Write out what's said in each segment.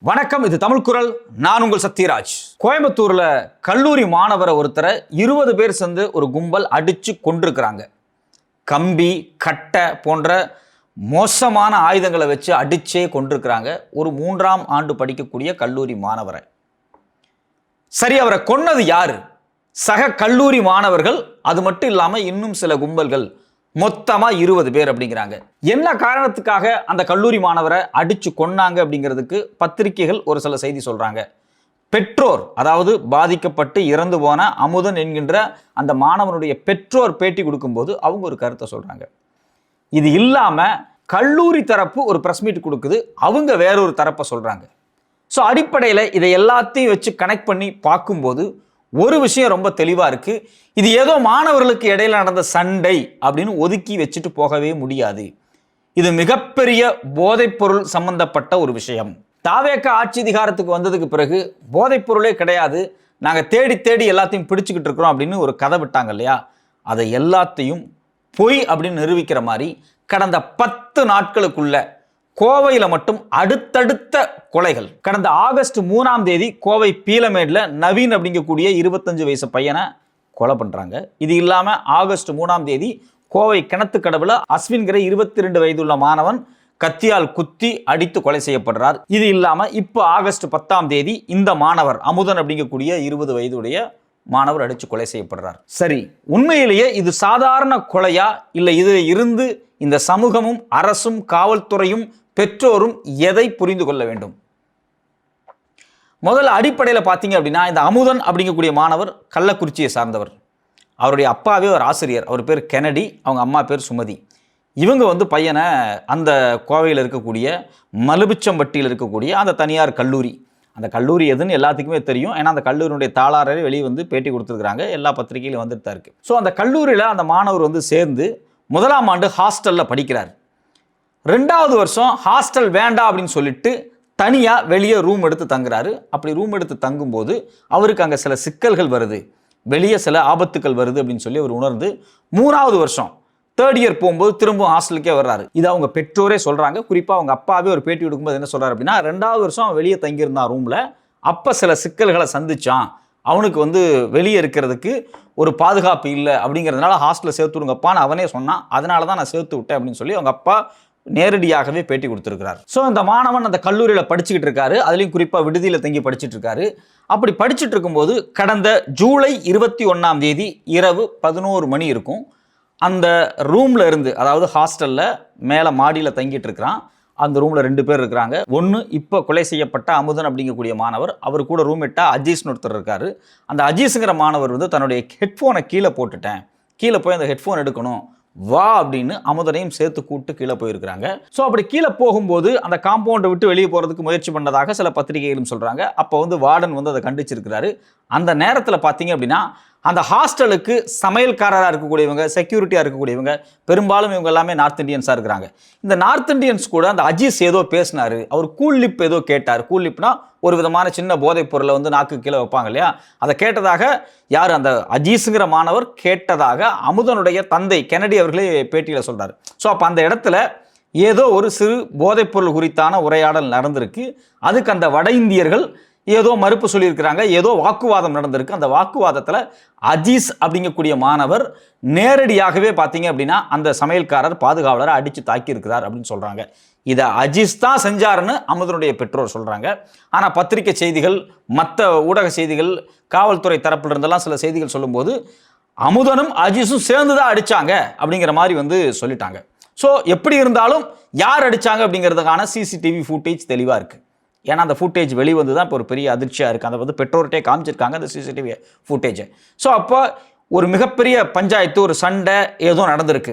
வணக்கம், இது தமிழ் குரல். நான் உங்கள் சத்யராஜ். கோயம்புத்தூர்ல கல்லூரி மாணவரை ஒருத்தரை 20 பேர் சேர்ந்து ஒரு கும்பல் அடிச்சு கொண்டிருக்கிறாங்க. கம்பி, கட்டை போன்ற மோசமான ஆயுதங்களை வச்சு அடிச்சே கொண்டிருக்கிறாங்க ஒரு 3ஆம் ஆண்டு படிக்கக்கூடிய கல்லூரி மாணவரை. சரி, அவரை கொன்னது யாரு? சக கல்லூரி மாணவர்கள். அது மட்டும் இல்லாம இன்னும் சில கும்பல்கள், மொத்தமா 20 பேர் அப்படிங்கிறாங்க. என்ன காரணத்துக்காக அந்த கல்லூரி மாணவரை அடிச்சு கொன்னாங்க அப்படிங்கிறதுக்கு பத்திரிகைகள் ஒரு சில செய்தி சொல்றாங்க. பெற்றோர், அதாவது பாதிக்கப்பட்டு இறந்து போன அமுதன் என்கின்ற அந்த மாணவனுடைய பெற்றோர் பேட்டி கொடுக்கும்போது அவங்க ஒரு கருத்தை சொல்றாங்க. இது இல்லாம கல்லூரி தரப்பு ஒரு பிரஸ் மீட் கொடுக்குது, அவங்க வேறொரு தரப்பை சொல்றாங்க. ஸோ அடிப்படையில் இதை எல்லாத்தையும் வச்சு கனெக்ட் பண்ணி பார்க்கும்போது ஒரு விஷயம் ரொம்ப தெளிவா இருக்கு. இது ஏதோ மாணவர்களுக்கு இடையில நடந்த சண்டை அப்படின்னு ஒதுக்கி வச்சுட்டு போகவே முடியாது. இது மிகப்பெரிய போதைப்பொருள் சம்பந்தப்பட்ட ஒரு விஷயம். தாவேக ஆட்சி அதிகாரத்துக்கு வந்ததுக்கு பிறகு போதைப்பொருளே கிடையாது, நாங்க தேடி தேடி எல்லாத்தையும் பிடிச்சுக்கிட்டு இருக்கிறோம் அப்படின்னு ஒரு கதை விட்டாங்க இல்லையா? அதை எல்லாத்தையும் பொய் அப்படின்னு நிரூபிக்கிற மாதிரி கடந்த 10 நாட்களுக்குள்ள கோவையில மட்டும் அடுத்தடுத்த கொலைகள். கடந்த ஆகஸ்ட் 3ஆம் தேதி கோவை பீலமேட்ல நவீன் அப்படிங்கக்கூடிய 25 வயசு பையனை கொலை பண்றாங்க. இது இல்லாம ஆகஸ்ட் 3ஆம் தேதி கோவை கிணத்துக்கடவுல அஸ்வின்கிற 22 வயதுள்ள மாணவன் கத்தியால் குத்தி அடித்து கொலை செய்யப்படுறார். இது இல்லாம இப்ப ஆகஸ்ட் 10ஆம் தேதி இந்த மாணவர் அமுதன் அப்படிங்கக்கூடிய 20 வயதுடைய மாணவர் அடிச்சு கொலை செய்யப்படுறார். சரி, உண்மையிலேயே இது சாதாரண கொலையா, இல்லை இதில் இருந்து இந்த சமூகமும் அரசும் காவல்துறையும் பெற்றோரும் எதை புரிந்து கொள்ள வேண்டும்? முதல்ல அடிப்படையில் பார்த்தீங்க அப்படின்னா, இந்த அமுதன் அப்படிங்கக்கூடிய மாணவர் கள்ளக்குறிச்சியை சார்ந்தவர். அவருடைய அப்பாவே ஒரு ஆசிரியர், அவர் பேர் கெனடி, அவங்க அம்மா பேர் சுமதி. இவங்க பையனை அந்த கோவையில் இருக்கக்கூடிய மலுபிச்சம்பட்டியில் இருக்கக்கூடிய அந்த தனியார் கல்லூரி, அந்த கல்லூரி எதுன்னு எல்லாத்துக்குமே தெரியும். ஏன்னா அந்த கல்லூரியுடைய தாளாரரை வெளியே பேட்டி கொடுத்துருக்காங்க, எல்லா பத்திரிகையிலும் வந்துட்டு தான் இருக்கு. ஸோ அந்த கல்லூரியில் அந்த மாணவர் சேர்ந்து 1ஆம் ஆண்டு ஹாஸ்டலில் படிக்கிறார். 2வது வருஷம் ஹாஸ்டல் வேண்டாம் அப்படின்னு சொல்லிட்டு தனியாக வெளியே ரூம் எடுத்து தங்குறாரு. அப்படி ரூம் எடுத்து தங்கும்போது அவருக்கு அங்கே சில சிக்கல்கள் வருது, வெளியே சில ஆபத்துக்கள் வருது அப்படின்னு சொல்லி அவர் உணர்ந்து 3வது வருஷம் 3rd இயர் போகும்போது திரும்பவும் ஹாஸ்டலுக்கே வர்றாரு. இது அவங்க பெற்றோரே சொல்கிறாங்க. குறிப்பாக அவங்க அப்பாவே ஒரு பேட்டி கொடுக்கும்போது என்ன சொல்கிறார் அப்படின்னா, 2வது வருஷம் அவன் வெளியே தங்கியிருந்தான் ரூமில். அப்போ சில சிக்கல்களை சந்திச்சான், அவனுக்கு வெளியே இருக்கிறதுக்கு ஒரு பாதுகாப்பு இல்லை அப்படிங்கிறதுனால ஹாஸ்டலில் சேர்த்து விடுங்கப்பான்னு அவனே சொன்னான். அதனால தான் நான் சேர்த்து விட்டேன் அப்படின்னு சொல்லி அவங்க அப்பா நேரடியாகவே பேட்டி கொடுத்துருக்கிறார். ஸோ இந்த மாணவன் அந்த கல்லூரியில் படிச்சுக்கிட்டு இருக்காரு, அதுலேயும் குறிப்பாக விடுதியில் தங்கி படிச்சுட்டு இருக்காரு. அப்படி படிச்சுட்டு இருக்கும்போது கடந்த ஜூலை 21ஆம் தேதி இரவு 11 மணி இருக்கும். அந்த ரூம்ல இருந்து, அதாவது ஹாஸ்டலில் மேலே மாடியில் தங்கிட்டு இருக்கிறான். அந்த ரூமில் 2 பேர் இருக்கிறாங்க. ஒன்று இப்போ கொலை செய்யப்பட்ட அமுதன் அப்படிங்கக்கூடிய மாணவர், அவர் கூட ரூம்மேட்டா அஜீஸ்னு ஒருத்தர் இருக்காரு. அந்த அஜீஸுங்கிற மாணவர் தன்னுடைய ஹெட்ஃபோனை கீழே போட்டுட்டேன், கீழே போய் அந்த ஹெட்ஃபோன் எடுக்கணும் வா அப்படின்னு அமுதனையும் சேர்த்து கூப்பிட்டு கீழே போயிருக்கிறாங்க. ஸோ அப்படி கீழே போகும்போது அந்த காம்பவுண்டை விட்டு வெளியே போகிறதுக்கு முயற்சி பண்ணதாக சில பத்திரிகைகளும் சொல்கிறாங்க. அப்போ வார்டன் அதை கண்டிச்சிருக்கிறாரு. அந்த நேரத்தில் பார்த்தீங்க அப்படின்னா அந்த ஹாஸ்டலுக்கு சமையல்காரராக இருக்கக்கூடியவங்க, செக்யூரிட்டியாக இருக்கக்கூடியவங்க பெரும்பாலும் இவங்க எல்லாமே நார்த் இந்தியன்ஸாக இருக்கிறாங்க. இந்த நார்த் இந்தியன்ஸ் கூட அந்த அஜீஸ் ஏதோ பேசினார், அவர் கூல் லிப் ஏதோ கேட்டார். கூல் லிப்னா ஒரு விதமான சின்ன போதைப் பொருளை நாக்கு கீழே வைப்பாங்க இல்லையா, அதை கேட்டதாக யார், அந்த அஜீஸுங்கிற மாணவர் கேட்டதாக அமுதனுடைய தந்தை கெனடி அவர்களே பேட்டியில் சொல்கிறார். ஸோ அப்போ அந்த இடத்துல ஏதோ ஒரு சிறு போதைப்பொருள் குறித்தான உரையாடல் நடந்திருக்கு. அதுக்கு அந்த வட இந்தியர்கள் ஏதோ மறுப்பு சொல்லியிருக்கிறாங்க, ஏதோ வாக்குவாதம் நடந்திருக்கு. அந்த வாக்குவாதத்தில் அஜீஸ் அப்படிங்கக்கூடிய மாணவர் நேரடியாகவே பார்த்தீங்க அப்படின்னா அந்த சமையல்காரர் பாதுகாவலரை அடித்து தாக்கியிருக்கிறார் அப்படின்னு சொல்கிறாங்க. இதை அஜீஸ் தான் செஞ்சாருன்னு அமுதனுடைய பெற்றோர் சொல்கிறாங்க. ஆனால் பத்திரிகை செய்திகள், மற்ற ஊடக செய்திகள், காவல்துறை தரப்பில் இருந்தெல்லாம் சில செய்திகள் சொல்லும்போது அமுதனும் அஜீஸும் சேர்ந்து தான் அடித்தாங்க அப்படிங்கிற மாதிரி சொல்லிட்டாங்க. ஸோ எப்படி இருந்தாலும் யார் அடித்தாங்க அப்படிங்கிறதுக்கான சிசிடிவி ஃபுட்டேஜ் தெளிவாக இருக்குது. ஏன்னா அந்த ஃபுட்டேஜ் வெளிவந்து தான் இப்போ ஒரு பெரிய அதிர்ச்சியாக இருக்குது. அதை பெற்றோர்கிட்டே காமிச்சிருக்காங்க அந்த சிசிடிவி ஃபுட்டேஜை. ஸோ அப்போ ஒரு மிகப்பெரிய பஞ்சாயத்து, ஒரு சண்டை ஏதோ நடந்திருக்கு.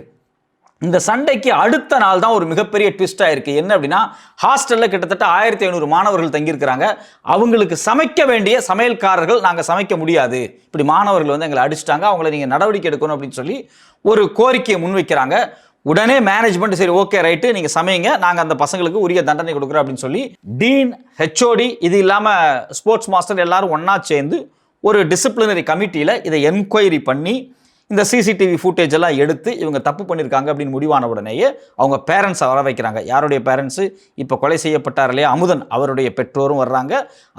இந்த சண்டைக்கு அடுத்த நாள் தான் ஒரு மிகப்பெரிய ட்விஸ்டாக இருக்குது. என்ன அப்படின்னா, ஹாஸ்டலில் கிட்டத்தட்ட 1500 மாணவர்கள் தங்கியிருக்கிறாங்க. அவங்களுக்கு சமைக்க வேண்டிய சமையல்காரர்கள் நாங்கள் சமைக்க முடியாது, இப்படி மாணவர்கள் எங்களை அடிச்சிட்டாங்க, அவங்கள நீங்கள் நடவடிக்கை எடுக்கணும் அப்படின்னு சொல்லி ஒரு கோரிக்கையை முன்வைக்கிறாங்க. உடனே மேனேஜ்மெண்ட் சரி ஓகே ரைட்டு, நீங்கள் சமைங்க, நாங்கள் அந்த பசங்களுக்கு உரிய தண்டனை கொடுக்குறோம் அப்படின்னு சொல்லி டீன், ஹெச்ஓடி, இது இல்லாமல் ஸ்போர்ட்ஸ் மாஸ்டர் எல்லாரும் ஒன்றா சேர்ந்து ஒரு டிசிப்ளினரி கமிட்டியில் இதை என்கொயரி பண்ணி இந்த சிசிடிவி ஃபுட்டேஜ் எல்லாம் எடுத்து இவங்க தப்பு பண்ணியிருக்காங்க அப்படின்னு முடிவான உடனேயே அவங்க பேரண்ட்ஸை வர வைக்கிறாங்க. யாருடைய பேரண்ட்ஸு? இப்போ கொலை செய்யப்பட்டார் இல்லையா அமுதன், அவருடைய பெற்றோரும் வர்றாங்க.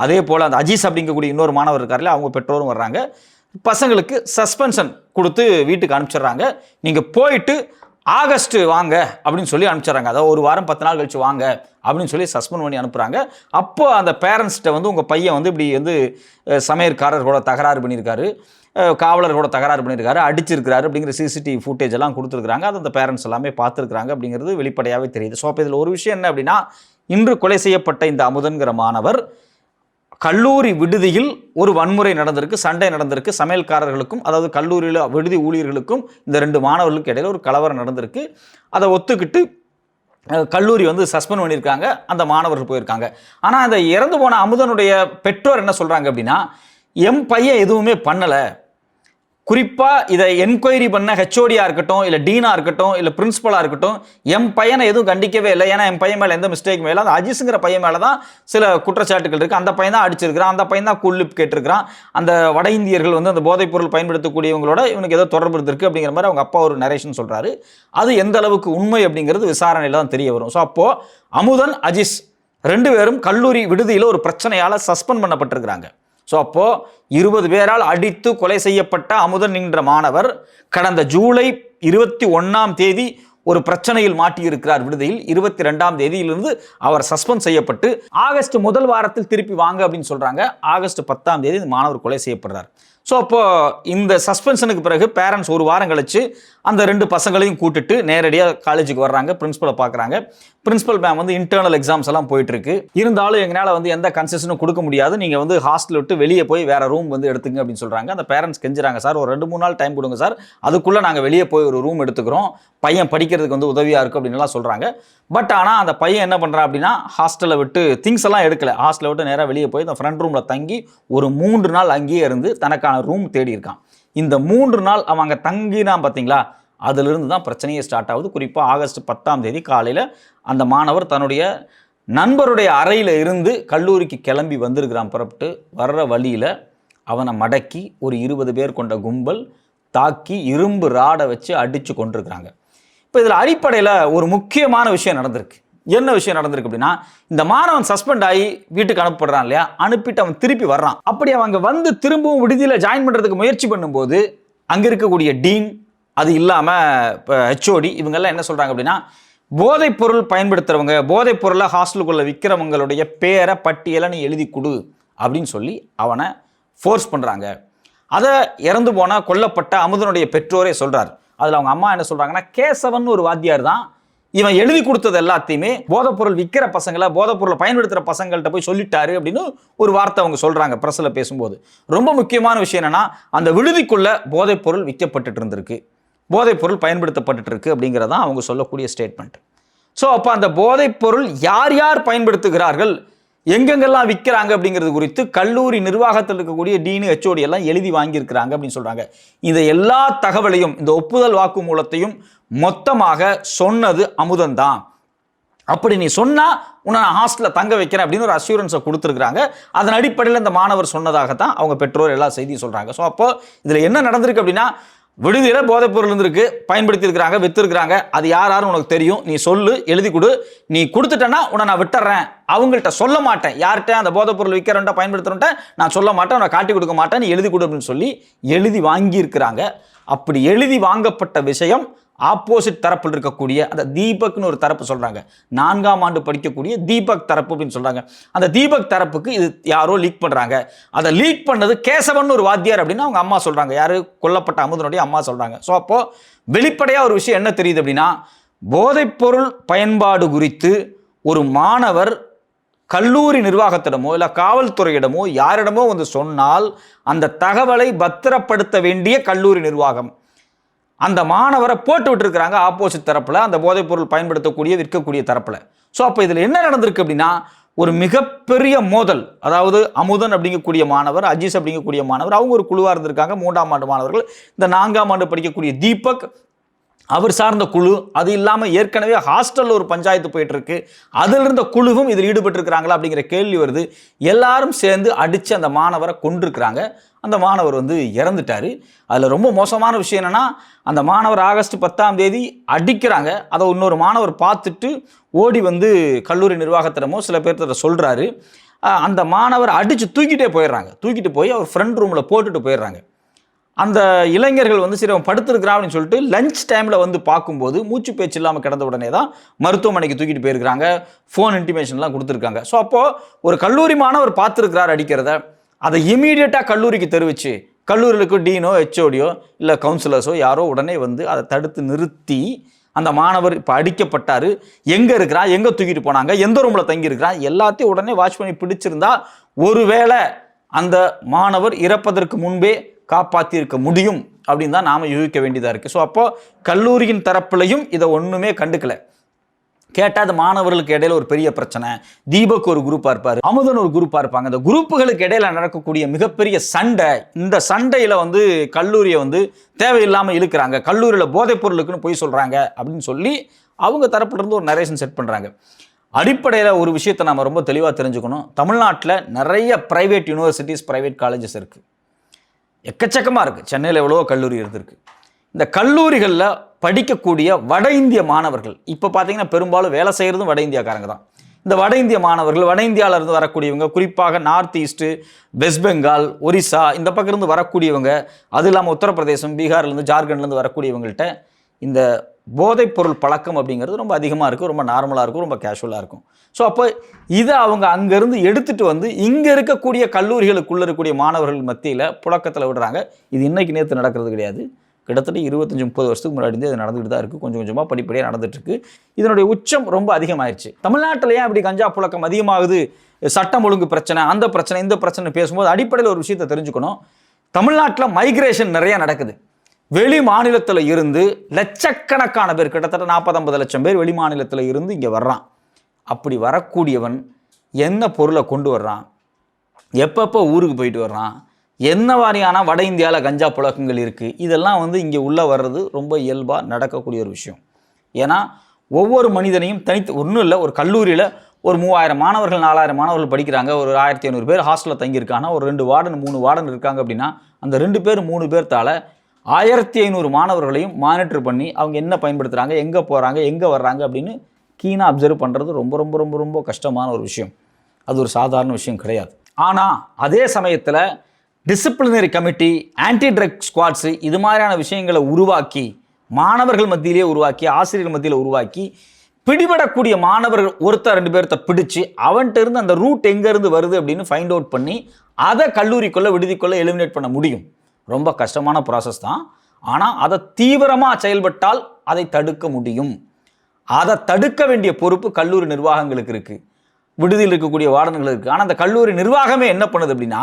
அதே போல் அந்த அஜீஸ் அப்படிங்கக்கூடிய இன்னொரு மாணவர் இருக்கார் இல்லையா, அவங்க பெற்றோரும் வர்றாங்க. பசங்களுக்கு சஸ்பென்ஷன் கொடுத்து வீட்டுக்கு அனுப்பிச்சிடுறாங்க. நீங்கள் போயிட்டு ஆகஸ்ட் வாங்க அப்படின்னு சொல்லி அனுப்பிச்சிடுறாங்க. அதாவது ஒரு வாரம் 10 நாள் கழிச்சு வாங்க அப்படின்னு சொல்லி சஸ்பெண்ட் பண்ணி அனுப்புகிறாங்க. அப்போ அந்த பேரண்ட்ஸ்கிட்ட வந்து உங்கள் பையன் வந்து இப்படி வந்து சமையற்காரர்களோட தகராறு பண்ணியிருக்காரு, காவலர்களோட தகராறு பண்ணியிருக்காரு, அடிச்சிருக்கிறாரு அப்படிங்கிற சிசிடிவி ஃபுட்டேஜ் எல்லாம் கொடுத்துருக்காங்க. அது அந்த பேரண்ட்ஸ் எல்லாமே பார்த்துருக்குறாங்க அப்படிங்கிறது வெளிப்படையாகவே தெரியுது. ஸோ அப்போ இதில் ஒரு விஷயம் என்ன அப்படின்னா, இன்று கொலை செய்யப்பட்ட இந்த அமுதன்கிற மாணவர் கல்லூரி விடுதியில் ஒரு வன்முறை நடந்திருக்கு, சண்டை நடந்திருக்கு. சமையல்காரர்களுக்கும் அதாவது கல்லூரியில் விடுதி ஊழியர்களுக்கும் இந்த 2 மாணவர்களுக்கு இடையில ஒரு கலவரம் நடந்திருக்கு. அதை ஒத்துக்கிட்டு கல்லூரி வந்து சஸ்பெண்ட் பண்ணியிருக்காங்க. அந்த மாணவர்கள் போயிருக்காங்க. ஆனால் அந்த இறந்து போன அமுதனுடைய பெற்றோர் என்ன சொல்கிறாங்க அப்படின்னா, என் பையன் எதுவுமே பண்ணலை, குறிப்பாக இதை என்கொயரி பண்ண ஹெச்ஓடியாக இருக்கட்டும், இல்லை டீனாக இருக்கட்டும், இல்லை பிரின்ஸிபலாக இருக்கட்டும், என் பையனை எதுவும் கண்டிக்கவே இல்லை. ஏன்னா என் பையன் மேலே எந்த மிஸ்டேக்கும் இல்லை. அந்த அஜீஸுங்கிற பையன் மேலே தான் சில குற்றச்சாட்டுகள் இருக்குது. அந்த பையன் தான் அடிச்சிருக்கிறான், அந்த பையன் தான் கூலிப் கேட்டிருக்கிறான், அந்த வட இந்தியர்கள் வந்து அந்த போதைப்பொருள் பயன்படுத்தக்கூடியவங்களோட இவனுக்கு ஏதோ தொடர்பு இருந்திருக்கு அப்படிங்கிற மாதிரி அவங்க அப்பா ஒரு நரேஷன் சொல்கிறாரு. அது எந்த அளவுக்கு உண்மை அப்படிங்கிறது விசாரணையில் தான் தெரிய வரும். ஸோ அப்போது அமுதன், அஜீஸ் 2 பேரும் கல்லூரி விடுதியில் ஒரு பிரச்சனையால் சஸ்பெண்ட் பண்ணப்பட்டிருக்கிறாங்க. ஸோ அப்போது 20 பேரால் அடித்து கொலை செய்யப்பட்ட அமுதன் என்கிற மாணவர் கடந்த ஜூலை 21ஆம் தேதி ஒரு பிரச்சனையில் மாட்டியிருக்கிறார் விடுதியில். 22ஆம் தேதியிலிருந்து அவர் சஸ்பெண்ட் செய்யப்பட்டு ஆகஸ்ட் முதல் வாரத்தில் திருப்பி வாங்க அப்படின்னு சொல்கிறாங்க. ஆகஸ்ட் 10ஆம் தேதி இந்த மாணவர் கொலை செய்யப்படுறார். ஸோ அப்போது இந்த சஸ்பென்ஷனுக்கு பிறகு பேரண்ட்ஸ் ஒரு வாரம் கழிச்சு அந்த 2 பசங்களையும் கூட்டுட்டு நேரடியாக காலேஜுக்கு வர்றாங்க, பிரின்ஸிபலை பார்க்குறாங்க. பிரின்ஸிபல் மேம் வந்து இன்டர்னல் எக்ஸாம்ஸ் எல்லாம் போயிட்டுருக்கு, இருந்தாலும் எங்களால் வந்து எந்த கன்செஷனும் கொடுக்க முடியாது, நீங்கள் வந்து ஹாஸ்டல் விட்டு வெளியே போய் வேறு ரூம் வந்து எடுத்துங்க அப்படின்னு சொல்கிறாங்க. அந்த பேரண்ட்ஸ் கெஞ்சுறாங்க, சார் ஒரு 2-3 நாள் டைம் கொடுங்க சார், அதுக்குள்ளே நாங்கள் வெளியே போய் ஒரு ரூம் எடுத்துக்கிறோம், பையன் படிக்கிறதுக்கு வந்து உதவியாக இருக்கும் அப்படின்லாம் சொல்கிறாங்க. பட் ஆனால் அந்த பையன் என்ன பண்ணுறான் அப்படின்னா, ஹாஸ்டலை விட்டு திங்ஸ் எல்லாம் எடுக்கலை, ஹாஸ்டலை விட்டு நேராக வெளியே போய் இந்த ஃப்ரண்ட் ரூமில் தங்கி ஒரு 3 நாள் அங்கேயே இருந்து தனக்கான ரூம் தேடி இருக்கான். இந்த 3 நாள் அவன் அங்கே தங்கினான் பார்த்தீங்களா, அதிலிருந்து தான் பிரச்சனையே ஸ்டார்ட் ஆகுது. குறிப்பாக ஆகஸ்ட் 10ஆம் தேதி காலையில் அந்த மாணவர் தன்னுடைய நண்பருடைய அறையில் இருந்து கல்லூரிக்கு கிளம்பி வந்திருக்கிறான். புறப்பட்டு வர்ற வழியில் அவனை மடக்கி ஒரு 20 பேர் கொண்ட கும்பல் தாக்கி இரும்பு ராடை வச்சு அடித்து கொண்டிருக்கிறாங்க. இப்போ இதில் அடிப்படையில் ஒரு முக்கியமான விஷயம் நடந்திருக்கு. என்ன விஷயம் நடந்திருக்கு அப்படின்னா, இந்த மாணவன் சஸ்பெண்ட் ஆகி வீட்டுக்கு அனுப்பப்படுறான் இல்லையா, அனுப்பிட்டு அவன் திருப்பி வர்றான். அப்படி அவங்க வந்து திரும்பவும் விடுதியில் ஜாயின் பண்ணுறதுக்கு முயற்சி பண்ணும்போது அங்கே இருக்கக்கூடிய டீன், அது இல்லாமல் இப்போ ஹெச்ஓடி, இவங்கெல்லாம் என்ன சொல்கிறாங்க அப்படின்னா, போதைப் பொருள் பயன்படுத்துகிறவங்க, போதைப் பொருளை ஹாஸ்டலுக்குள்ளே விற்கிறவங்களுடைய பேரை பட்டியலை நீ எழுதி கொடு அப்படின்னு சொல்லி அவனை ஃபோர்ஸ் பண்ணுறாங்க. அதை இறந்து போன கொல்லப்பட்ட அமுதனுடைய பெற்றோரே சொல்கிறார். அதில் அவங்க அம்மா என்ன சொல்கிறாங்கன்னா, கேசவன் ஒரு வாத்தியார் தான் இவன் எழுதி கொடுத்தது எல்லாத்தையுமே போதைப்பொருள் விற்கிற பசங்களை, போதைப்பொருளை பயன்படுத்துகிற பசங்கள்கிட்ட போய் சொல்லிட்டாரு அப்படின்னு ஒரு வார்த்தை அவங்க சொல்கிறாங்க ப்ரெஸ்ஸில் பேசும்போது. ரொம்ப முக்கியமான விஷயம் என்னென்னா, அந்த விடுதிக்குள்ளே போதைப்பொருள் விற்கப்பட்டு இருந்திருக்கு, போதைப்பொருள் பயன்படுத்தப்பட்டு இருக்கு அப்படிங்கிறதான் அவங்க சொல்லக்கூடிய ஸ்டேட்மெண்ட். ஸோ அப்போ அந்த போதைப்பொருள் யார் யார் பயன்படுத்துகிறார்கள், எங்கெங்கெல்லாம் விற்கிறாங்க அப்படிங்கிறது குறித்து கல்லூரி நிர்வாகத்தில் இருக்கக்கூடிய டீனு ஹெச்ஓடி எல்லாம் எழுதி வாங்கியிருக்கிறாங்க அப்படின்னு சொல்கிறாங்க. இந்த எல்லா தகவலையும், இந்த ஒப்புதல் வாக்குமூலத்தையும் மொத்தமாக சொன்னது அமுதன் தான். அப்படி நீ சொன்னால் உன்னை நான் ஹாஸ்டலில் தங்க வைக்கிறேன் அப்படின்னு ஒரு அஷூரன்ஸை கொடுத்துருக்குறாங்க. அதன் அடிப்படையில் இந்த மாணவர் சொன்னதாகத்தான் அவங்க பெற்றோர் எல்லா செய்தியும் சொல்கிறாங்க. ஸோ அப்போ இதில் என்ன நடந்திருக்கு அப்படின்னா, விடுதியில் போதைப்பொருள் இருந்திருக்கு, பயன்படுத்தியிருக்கிறாங்க, விற்றுருக்குறாங்க, அது யார் யாரும் உனக்கு தெரியும், நீ சொல்லு, எழுதி கொடு, நீ கொடுத்துட்டேன்னா உன்னை நான் விட்டுறேன், அவங்கள்ட்ட சொல்ல மாட்டேன், யார்கிட்ட அந்த போதைப்பொருள் விற்கிறவன்ட்ட பயன்படுத்துகிறவன்ட்ட நான் சொல்ல மாட்டேன், உன்னை காட்டி கொடுக்க மாட்டேன், நீ எழுதி கொடு அப்படின்னு சொல்லி எழுதி வாங்கியிருக்கிறாங்க. அப்படி எழுதி வாங்கப்பட்ட விஷயம் ஆப்போசிட் தரப்பில் இருக்கக்கூடிய அந்த தீபக்னு ஒரு தரப்பு சொல்கிறாங்க, 4ஆம் ஆண்டு படிக்கக்கூடிய தீபக் தரப்பு அப்படின்னு சொல்கிறாங்க. அந்த தீபக் தரப்புக்கு இது யாரோ லீக் பண்ணுறாங்க. அதை லீக் பண்ணது கேசவன் ஒரு வாத்தியார் அப்படின்னு அவங்க அம்மா சொல்கிறாங்க. யார்? கொல்லப்பட்ட அமுதனுடைய அம்மா சொல்கிறாங்க. ஸோ அப்போது வெளிப்படையாக ஒரு விஷயம் என்ன தெரியுது அப்படின்னா, போதைப்பொருள் பயன்பாடு குறித்து ஒரு மாணவர் கல்லூரி நிர்வாகத்திடமோ இல்லை காவல்துறையிடமோ யாரிடமோ வந்து சொன்னால் அந்த தகவலை பத்திரப்படுத்த வேண்டிய கல்லூரி நிர்வாகம் அந்த மாணவரை போட்டு விட்டுருக்கிறாங்க ஆப்போசிட் தரப்பில், அந்த போதைப்பொருள் பயன்படுத்தக்கூடிய விற்கக்கூடிய தரப்பில். ஸோ அப்போ இதில் என்ன நடந்திருக்கு அப்படின்னா, ஒரு மிகப்பெரிய மோதல். அதாவது அமுதன் அப்படிங்கக்கூடிய மாணவர், அஜீஸ் அப்படிங்கக்கூடிய மாணவர், அவங்க ஒரு குழுவாக இருந்திருக்காங்க, 3ஆம் ஆண்டு மாணவர்கள். இந்த 4ஆம் ஆண்டு படிக்கக்கூடிய தீபக், அவர் சார்ந்த குழு, அது இல்லாமல் ஏற்கனவே ஹாஸ்டலில் ஒரு பஞ்சாயத்து போயிட்டு இருக்கு, அதில் இருந்த குழுவும் இதில் ஈடுபட்டிருக்கிறாங்களா அப்படிங்கிற கேள்வி வருது. எல்லாரும் சேர்ந்து அடித்து அந்த மாணவரை கொண்டிருக்கிறாங்க. அந்த மாணவர் வந்து இறந்துட்டார். அதில் ரொம்ப மோசமான விஷயம் என்னென்னா, அந்த மாணவர் ஆகஸ்ட் 10ஆம் தேதி அடிக்கிறாங்க. அதை இன்னொரு மாணவர் பார்த்துட்டு ஓடி வந்து கல்லூரி நிர்வாகத்திடமோ சில பேர்த்த சொல்கிறாரு. அந்த மாணவர் அடித்து தூக்கிட்டே போயிடுறாங்க. தூக்கிட்டு போய் அவர் ஃப்ரெண்ட் ரூமில் போட்டுட்டு போயிடுறாங்க. அந்த இளைஞர்கள் வந்து சரி அவன் படுத்துருக்கிறான் அப்படின்னு சொல்லிட்டு லஞ்ச் டைமில் வந்து பார்க்கும்போது மூச்சு பேச்சு இல்லாமல் கிடந்த உடனே தான் மருத்துவமனைக்கு தூக்கிட்டு போயிருக்கிறாங்க. ஃபோன் இன்டிமேஷன்லாம் கொடுத்துருக்காங்க. ஸோ அப்போது ஒரு கல்லூரி மாணவர் பார்த்துருக்கிறார் அடிக்கிறத, அதை இமீடியட்டாக கல்லூரிக்கு தெரிவித்து கல்லூரிகளுக்கு டீனோ ஹெச்ஓடியோ இல்லை கவுன்சிலர்ஸோ யாரோ உடனே வந்து அதை தடுத்து நிறுத்தி அந்த மாணவர் இப்போ அடிக்கப்பட்டார், எங்கே இருக்கிறான், எங்கே தூக்கிட்டு போனாங்க, எந்த ரூமில் தங்கியிருக்கிறான், எல்லாத்தையும் உடனே வாட்ச் பண்ணி பிடிச்சிருந்தா ஒருவேளை அந்த மாணவர் இறப்பதற்கு முன்பே காப்பாற்றியிருக்க முடியும் அப்படின்னு தான் நாம் யூகிக்க வேண்டியதாக இருக்குது. ஸோ அப்போது கல்லூரியின் தரப்புலையும் இதை ஒன்றுமே கண்டுக்கலை. கேட்டால் அது மாணவர்களுக்கு இடையில ஒரு பெரிய பிரச்சனை. தீபக் ஒரு குரூப்பாக இருப்பார், அமுதன் ஒரு குரூப்பாக இருப்பாங்க. இந்த குரூப்புகளுக்கு இடையில நடக்கக்கூடிய மிகப்பெரிய சண்டை, இந்த சண்டையில் வந்து கல்லூரியை வந்து தேவையில்லாமல் இழுக்கிறாங்க, கல்லூரியில் போதைப் பொருளுக்குன்னு போய் சொல்கிறாங்க அப்படின்னு சொல்லி அவங்க தரப்புலேருந்து ஒரு நரேஷன் செட் பண்ணுறாங்க. அடிப்படையில் ஒரு விஷயத்தை நம்ம ரொம்ப தெளிவாக தெரிஞ்சுக்கணும். தமிழ்நாட்டில் நிறைய ப்ரைவேட் யூனிவர்சிட்டிஸ், ப்ரைவேட் காலேஜஸ் இருக்குது, எக்கச்சக்கமாக இருக்குது. சென்னையில் எவ்வளவோ கல்லூரி இருந்திருக்கு. இந்த கல்லூரிகளில் படிக்கக்கூடிய வட இந்திய மாணவர்கள் இப்போ பார்த்தீங்கன்னா பெரும்பாலும் வேலை செய்கிறதும் வட இந்தியாக்காரங்க தான். இந்த வட இந்திய மாணவர்கள், வட இந்தியாவிலேருந்து வரக்கூடியவங்க, குறிப்பாக north east, west Bengal, Orissa இந்த பக்கம் இருந்து வரக்கூடியவங்க, அது இல்லாமல் உத்தரப்பிரதேசம், பீகார்லேருந்து, ஜார்க்கண்ட்லேருந்து வரக்கூடியவங்கள்ட்ட இந்த போதைப் பொருள் பழக்கம் அப்படிங்கிறது ரொம்ப அதிகமாக இருக்கும், ரொம்ப நார்மலாக இருக்கும், ரொம்ப கேஷுவலாக இருக்கும். ஸோ அப்போ இதை அவங்க அங்கேருந்து எடுத்துகிட்டு வந்து இங்கே இருக்கக்கூடிய கல்லூரிகளுக்குள்ளே இருக்கக்கூடிய மாணவர்கள் மத்தியில் புழக்கத்தில் விடுறாங்க. இது இன்றைக்கி நேற்று நடக்கிறது கிடையாது. கிட்டத்தட்ட 25-30 வருஷத்துக்கு முன்னாடி அது நடந்துகிட்டு தான் இருக்குது. கொஞ்சம் கொஞ்சமாக படிப்படியாக நடந்துகிட்ருக்கு. இதனுடைய உச்சம் ரொம்ப அதிகமாகிடுச்சு. தமிழ்நாட்டில் ஏன் அப்படி கஞ்சா புழக்கம் அதிகமாகுது, சட்டம் ஒழுங்கு பிரச்சனை, அந்த பிரச்சனை, இந்த பிரச்சனை பேசும்போது அடிப்படையில் ஒரு விஷயத்தை தெரிஞ்சுக்கணும். தமிழ்நாட்டில் மைக்ரேஷன் நிறையா நடக்குது. வெளி மாநிலத்தில் இருந்து லட்சக்கணக்கான பேர், கிட்டத்தட்ட 40-50 லட்சம் பேர் வெளி மாநிலத்தில் இருந்து இங்கே வர்றான். அப்படி வரக்கூடியவன் என்ன பொருளை கொண்டு வர்றான், எப்பப்போ ஊருக்கு போயிட்டு வர்றான், என்ன வாரியான வட இந்தியாவில் கஞ்சா புழக்கங்கள் இருக்குது, இதெல்லாம் வந்து இங்கே உள்ளே வர்றது ரொம்ப இயல்பாக நடக்கக்கூடிய ஒரு விஷயம். ஏன்னா ஒவ்வொரு மனிதனையும் தனித்து ஒன்றும் இல்லை, ஒரு கல்லூரியில் ஒரு 3000 மாணவர்கள் 4000 மாணவர்கள் படிக்கிறாங்க, ஒரு 1500 பேர் ஹாஸ்டலில் தங்கியிருக்காங்கன்னா ஒரு 2 வார்டன் 3 வார்டன் இருக்காங்க அப்படின்னா அந்த 2 பேர் 3 பேர்த்தால் 1500 மாணவர்களையும் மானிட்டர் பண்ணி அவங்க என்ன பயன்படுத்துகிறாங்க, எங்கே போகிறாங்க, எங்கே வர்றாங்க அப்படின்னு கீனாக அப்சர்வ் பண்ணுறது ரொம்ப ரொம்ப ரொம்ப ரொம்ப கஷ்டமான ஒரு விஷயம். அது ஒரு சாதாரண விஷயம் கிடையாது. ஆனால் அதே சமயத்தில் disciplinary committee, anti drug squads இது மாதிரியான விஷயங்களை உருவாக்கி, மாணவர்கள் மத்தியிலே உருவாக்கி, ஆசிரியர் மத்தியில் உருவாக்கி, பிடிபடக்கூடிய மாணவர்கள் ஒருத்தர் 2 பேர்த்த பிடிச்சி அவன்கிட்ட இருந்து அந்த ரூட் எங்கேருந்து வருது அப்படின்னு ஃபைண்ட் அவுட் பண்ணி அதை கல்லூரிக்குள்ளே விடுதிக்குள்ளே எலிமினேட் பண்ண முடியும். ரொம்ப கஷ்டமான ப்ராசஸ் தான். ஆனால் அதை தீவிரமாக செயல்பட்டால் அதை தடுக்க முடியும். அதை தடுக்க வேண்டிய பொறுப்பு கல்லூரி நிர்வாகங்களுக்கு இருக்குது, விடுதியில் இருக்கக்கூடிய வார்டன்கள் இருக்குது. ஆனால் அந்த கல்லூரி நிர்வாகமே என்ன பண்ணுது அப்படின்னா,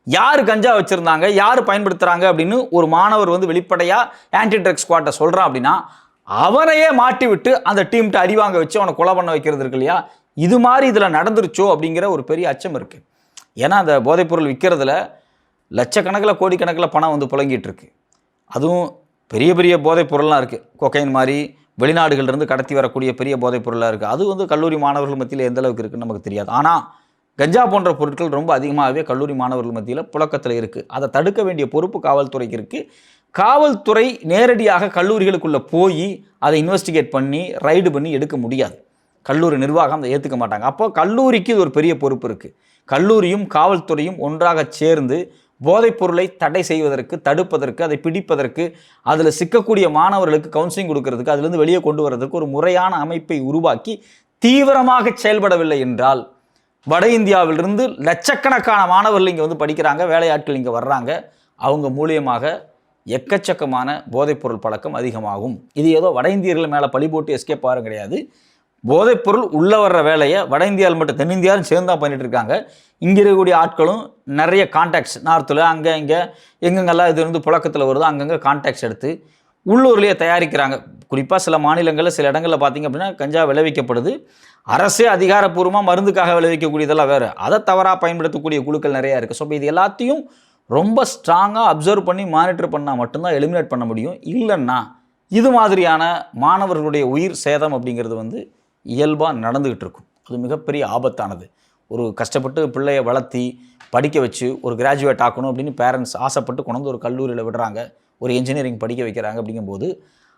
யார் கஞ்சா வச்சுருந்தாங்க, யார் பயன்படுத்துகிறாங்க அப்படின்னு ஒரு மாணவர் வந்து வெளிப்படையாக ஆன்டி ட்ரக் ஸ்குவாட்டை சொல்கிறான் அப்படின்னா அவரையே மாட்டி விட்டு அந்த டீம்கிட்ட அடிவாங்க வச்சு அவனை கொலை பண்ண வைக்கிறது இருக்கு இல்லையா, இது மாதிரி இதில் நடந்துருச்சோ அப்படிங்கிற ஒரு பெரிய அச்சம் இருக்குது. ஏன்னா அந்த போதைப்பொருள் விற்கிறதுல லட்சக்கணக்கில் கோடிக்கணக்கில் பணம் வந்து புழங்கிட்டு இருக்கு. அதுவும் பெரிய பெரிய போதைப் பொருள்லாம் இருக்குது, கொக்கைன் மாதிரி வெளிநாடுகளிலிருந்து கடத்தி வரக்கூடிய பெரிய போதைப் பொருளாக இருக்குது. அது வந்து கல்லூரி மாணவர்கள் மத்தியில் எந்த அளவுக்கு இருக்குன்னு நமக்கு தெரியாது. ஆனால் கஞ்சா போன்ற பொருட்கள் ரொம்ப அதிகமாகவே கல்லூரி மாணவர்கள் மத்தியில் புழக்கத்தில் இருக்குது. அதை தடுக்க வேண்டிய பொறுப்பு காவல்துறைக்கு இருக்குது. காவல்துறை நேரடியாக கல்லூரிகளுக்குள்ளே போய் அதை இன்வெஸ்டிகேட் பண்ணி ரைடு பண்ணி எடுக்க முடியாது. கல்லூரி நிர்வாகம் அதை ஏற்றுக்க மாட்டாங்க. அப்போ கல்லூரிக்கு இது ஒரு பெரிய பொறுப்பு இருக்குது. கல்லூரியும் காவல்துறையும் ஒன்றாக சேர்ந்து போதைப் பொருளை தடை செய்வதற்கு, தடுப்பதற்கு, அதை பிடிப்பதற்கு, அதில் சிக்கக்கூடிய மாணவர்களுக்கு கவுன்சிலிங் கொடுக்கறதுக்கு, அதிலிருந்து வெளியே கொண்டு வர்றதுக்கு ஒரு முறையான அமைப்பை உருவாக்கி தீவிரமாக செயல்படவில்லை என்றால் வட இந்தியாவிலிருந்து லட்சக்கணக்கான மாணவர்கள் இங்கே வந்து படிக்கிறாங்க, வேலையாட்கள் இங்கே வர்றாங்க, அவங்க மூலியமாக எக்கச்சக்கமான போதைப்பொருள் பழக்கம் அதிகமாகும். இது ஏதோ வட இந்தியர்கள் மேலே பழி போட்டு எஸ்கேப் ஆகிறது கிடையாது. போதைப்பொருள் உள்ளே வர்ற வேலையை வட இந்தியாவில் மட்டும், தென்னிந்தியாவும் சேர்ந்து தான் பண்ணிட்டு இருக்காங்க. இங்கே இருக்கக்கூடிய ஆட்களும் நிறைய கான்டாக்ட்ஸ் நார்த்தில் அங்கே இங்கே எங்கெங்கெல்லாம் இது வந்து புழக்கத்தில் வருதோ அங்கங்கே கான்டாக்ட்ஸ் எடுத்து உள்ளூர்லேயே தயாரிக்கிறாங்க. குறிப்பாக சில மாநிலங்களில் சில இடங்களில் பார்த்திங்க அப்படின்னா கஞ்சா விளைவிக்கப்படுது. அரசே அதிகாரப்பூர்வமாக மருந்துக்காக விளைவிக்கக்கூடியதெல்லாம் வேறு, அதை தவறாக பயன்படுத்தக்கூடிய குழுக்கள் நிறையா இருக்குது. ஸோ இது எல்லாத்தையும் ரொம்ப ஸ்ட்ராங்காக அப்சர்வ் பண்ணி மானிட்டர் பண்ணால் மட்டும்தான் எலிமினேட் பண்ண முடியும். இல்லைன்னா இது மாதிரியான மாணவர்களுடைய உயிர் சேதம் அப்படிங்கிறது வந்து இயல்பாக நடந்துக்கிட்டு இருக்கும். அது மிகப்பெரிய ஆபத்தானது. ஒரு கஷ்டப்பட்டு பிள்ளையை வளர்த்தி படிக்க வச்சு ஒரு கிராஜுவேட் ஆக்கணும் அப்படின்னு பேரண்ட்ஸ் ஆசைப்பட்டு கொண்டு ஒரு கல்லூரியில் விடுறாங்க, ஒரு இன்ஜினியரிங் படிக்க வைக்கிறாங்க. அப்படிங்கும்போது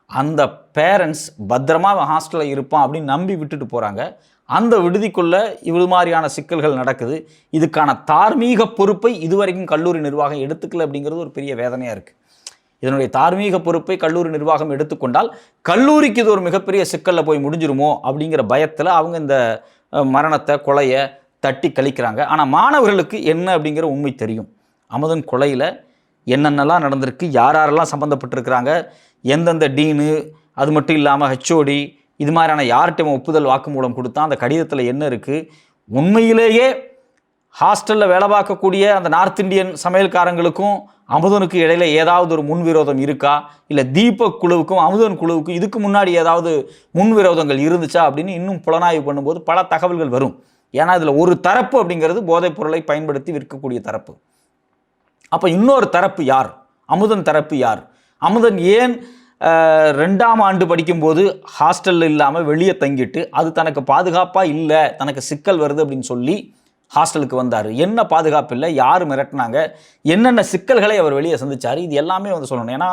அந்த பேரண்ட்ஸ் பத்திரமா ஹாஸ்டலில் இருப்பான் அப்படின்னு நம்பி விட்டுட்டு போகிறாங்க. அந்த விடுதிக்குள்ளே இவ்வளவு மாதிரியான சிக்கல்கள் நடக்குது. இதுக்கான தார்மீக பொறுப்பை இதுவரைக்கும் கல்லூரி நிர்வாகம் எடுத்துக்கல அப்படிங்கிறது ஒரு பெரிய வேதனையாக இருக்குது. இதனுடைய தார்மீக பொறுப்பை கல்லூரி நிர்வாகம் எடுத்துக்கொண்டால் கல்லூரிக்கு இது ஒரு மிகப்பெரிய சிக்கலில் போய் முடிஞ்சிருமோ அப்படிங்கிற பயத்தில் அவங்க இந்த மரணத்தை கொலையை தட்டி கழிக்கிறாங்க. ஆனால் மாணவர்களுக்கு என்ன அப்படிங்கிற உண்மை தெரியும். அமுதன் கொலையில் என்னென்னலாம் நடந்திருக்கு, யாரெல்லாம் சம்மந்தப்பட்டிருக்கிறாங்க, எந்தெந்த டீனு, அது மட்டும் இல்லாமல் ஹெச்ஓடி, இது மாதிரியான யார்கிட்ட ஒப்புதல் வாக்குமூலம் கொடுத்தா, அந்த கடிதத்தில் என்ன இருக்குது, உண்மையிலேயே ஹாஸ்டலில் வேலை பார்க்கக்கூடிய அந்த நார்த் இந்தியன் சமையல்காரங்களுக்கும் அமுதனுக்கு இடையில ஏதாவது ஒரு முன்விரோதம் இருக்கா, இல்லை தீபக் குழுவுக்கும் அமுதன் குழுவுக்கும் இதுக்கு முன்னாடி ஏதாவது முன்விரோதங்கள் இருந்துச்சா அப்படின்னு இன்னும் புலனாய்வு பண்ணும்போது பல தகவல்கள் வரும். ஏன்னா இதில் ஒரு தரப்பு அப்படிங்கிறது போதைப் பொருளை பயன்படுத்தி விற்கக்கூடிய தரப்பு. அப்போ இன்னொரு தரப்பு யார்? அமுதன் தரப்பு யார்? அமுதன் ஏன் 2ஆம் ஆண்டு படிக்கும்போது ஹாஸ்டலில் இல்லாமல் வெளியே தங்கிட்டு அது தனக்கு பாதுகாப்பாக இல்லை, தனக்கு சிக்கல் வருது அப்படின்னு சொல்லி ஹாஸ்டலுக்கு வந்தார்? என்ன பாதுகாப்பு இல்லை, யார் மிரட்டினாங்க, என்னென்ன சிக்கல்களை அவர் வெளியே சந்திச்சார், இது எல்லாமே வந்து சொல்லணும். ஏன்னா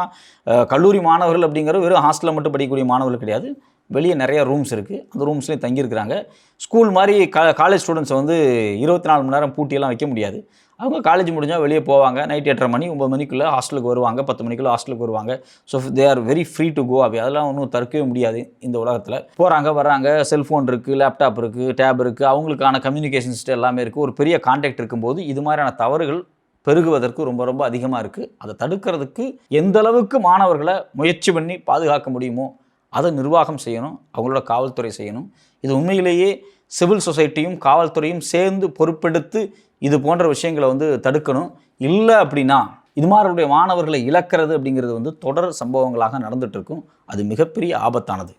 கல்லூரி மாணவர்கள் அப்படிங்கிறது வெறும் ஹாஸ்டலில் மட்டும் படிக்கக்கூடிய மாணவர்கள் கிடையாது. வெளியே நிறைய ரூம்ஸ் இருக்குது, அந்த ரூம்ஸ்லேயும் தங்கியிருக்கிறாங்க. ஸ்கூல் மாதிரி காலேஜ் ஸ்டூடெண்ட்ஸை வந்து 24 மணி நேரம் பூட்டியெல்லாம் வைக்க முடியாது. அவங்க காலேஜ் முடிஞ்சால் வெளியே போவாங்க, நைட் 8:30 மணி 9 மணிக்குள்ளே ஹாஸ்டலுக்கு வருவாங்க, 10 மணிக்குள்ளே ஹாஸ்டலுக்கு வருவாங்க. So they are very free to go away. அதெல்லாம் ஒன்றும் தடுக்கவே முடியாது இந்த உலகத்தில். போகிறாங்க வர்றாங்க, செல்ஃபோன் இருக்குது, லேப்டாப் இருக்குது, டேப் இருக்குது, அவங்களுக்கான கம்யூனிகேஷன் சிஸ்டம் எல்லாமே இருக்குது. ஒரு பெரிய கான்டாக்ட் இருக்கும்போது இது மாதிரியான தவறுகள் பெருகுவதற்கு ரொம்ப ரொம்ப அதிகமாக இருக்குது. அதை தடுக்கிறதுக்கு எந்த அளவுக்கு மாணவர்களை முயற்சி பண்ணி பாதுகாக்க முடியுமோ அதை நிர்வாகம் செய்யணும், அவங்களோட காவல்துறை செய்யணும். இது உண்மையிலேயே சிவில் சொசைட்டியும் காவல்துறையும் சேர்ந்து பொறுப்பெடுத்து இது போன்ற விஷயங்களை வந்து தடுக்கணும். இல்லை அப்படின்னா இது மாதிரியுடைய மாணவர்களை இழக்கிறது அப்படிங்கிறது வந்து தொடர் சம்பவங்களாக நடந்துட்டு இருக்கும். அது மிகப்பெரிய ஆபத்தானது.